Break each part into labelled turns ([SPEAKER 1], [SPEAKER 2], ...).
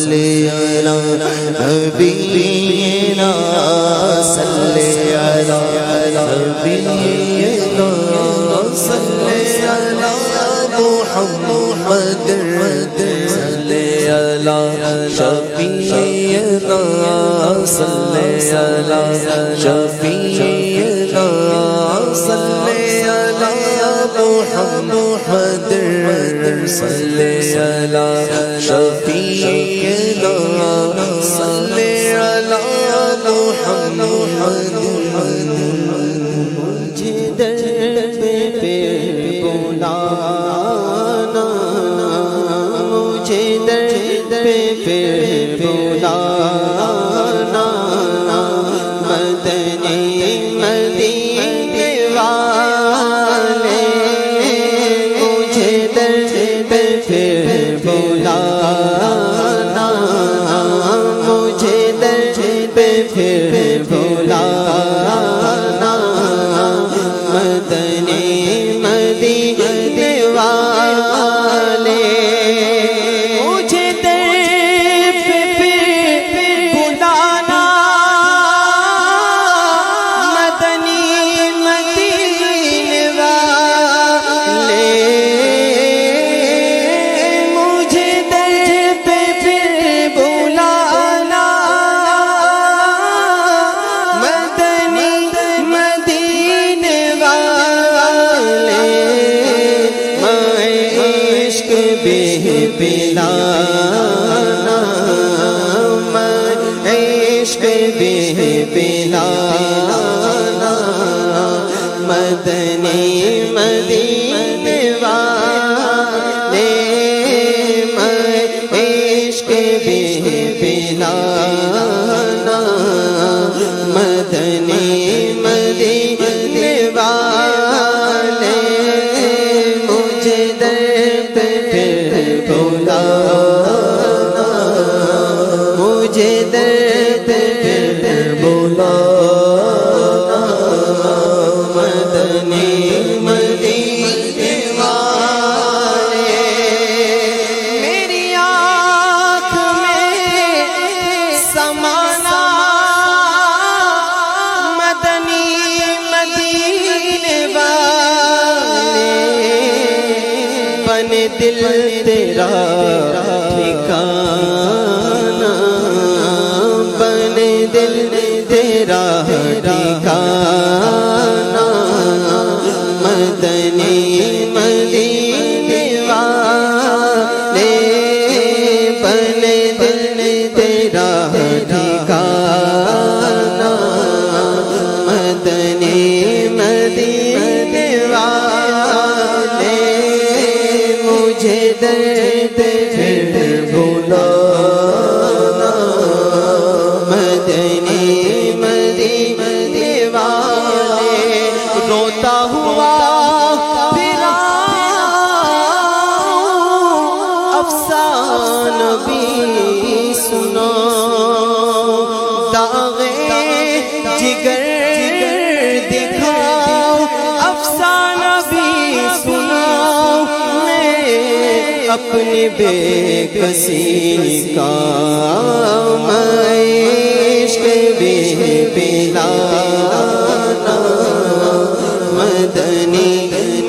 [SPEAKER 1] صلی علی نبینا صلی علی نبینا صلی علی محمد صلی علی شفیعنا صلی علی شفیعنا صلی علی محمد صلی علی شفیعنا صلی علی محمد مجھے در پہ بلانا مجھے در پہ بلانا مدنی مدینے والے مجھے در پہ بلانا مجھے در پہ بلانا مدنی مدینے والے مجھے در پہ بلانا مدنی مدینے والے مجھے در پہ بلانا مدنی مدینے والے میں عشق بے پلانا میں عشق بے پلانا مدنی مدینے والے میں عشق بے پلانا مدنی مدینے والے مجھے در پہ بلانا مجھے در پہ بلانا مدنی مدینے والے میری آنکھ میں سمانا مدنی مدینے والے بن دل تیرا ٹھکانا بن دل تیرا ٹھکانا مدنی مدینے والے بن دل تیرا ٹھکانا مدنی مدینے والے مجھے در پہ بلانا مدنی مدینے والے روتا ہوا پھرا افسانہ بھی سنا داغے جگر دکھاؤ افسانہ بھی سناؤ میں اپنی بے کسی کا میں عشق بے پلانا مدنی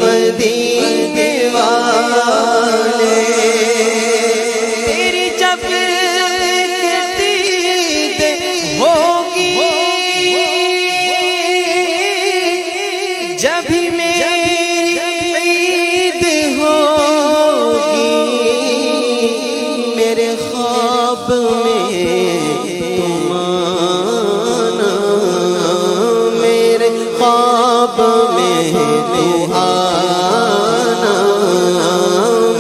[SPEAKER 1] مدینے والے تیری جب دید ہوگی جب ہی میری عید ہوگی میرے خواب میں تم آنا میرے خواب میں تم آنا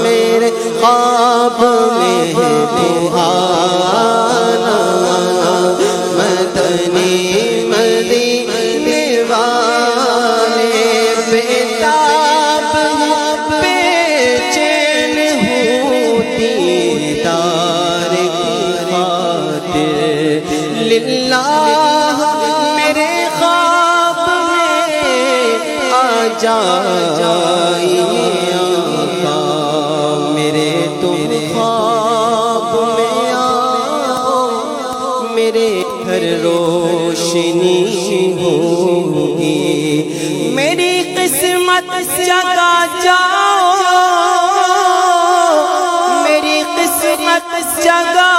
[SPEAKER 1] میرے خواب میں تم آنا مدنی مدینے والے بےتاب بے چین ہوں دیدار کی خاطر للہ میرے خواب میں آ جائیے آقا میرے تم خواب میں آ میرے گھر روشنی ہوگی، میری قسمت جگا جاؤ، میری قسمت جگا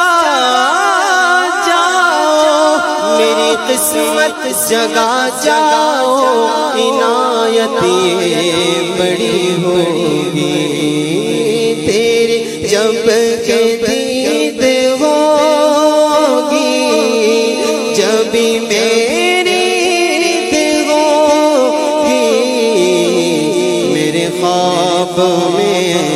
[SPEAKER 1] جاؤ، میری قسمت جگا جاؤ، عنایت یہ بڑی ہوگی، تیری جب کہ دید ہوگی، جبھی میری دید ہوگی، میرے خواب میں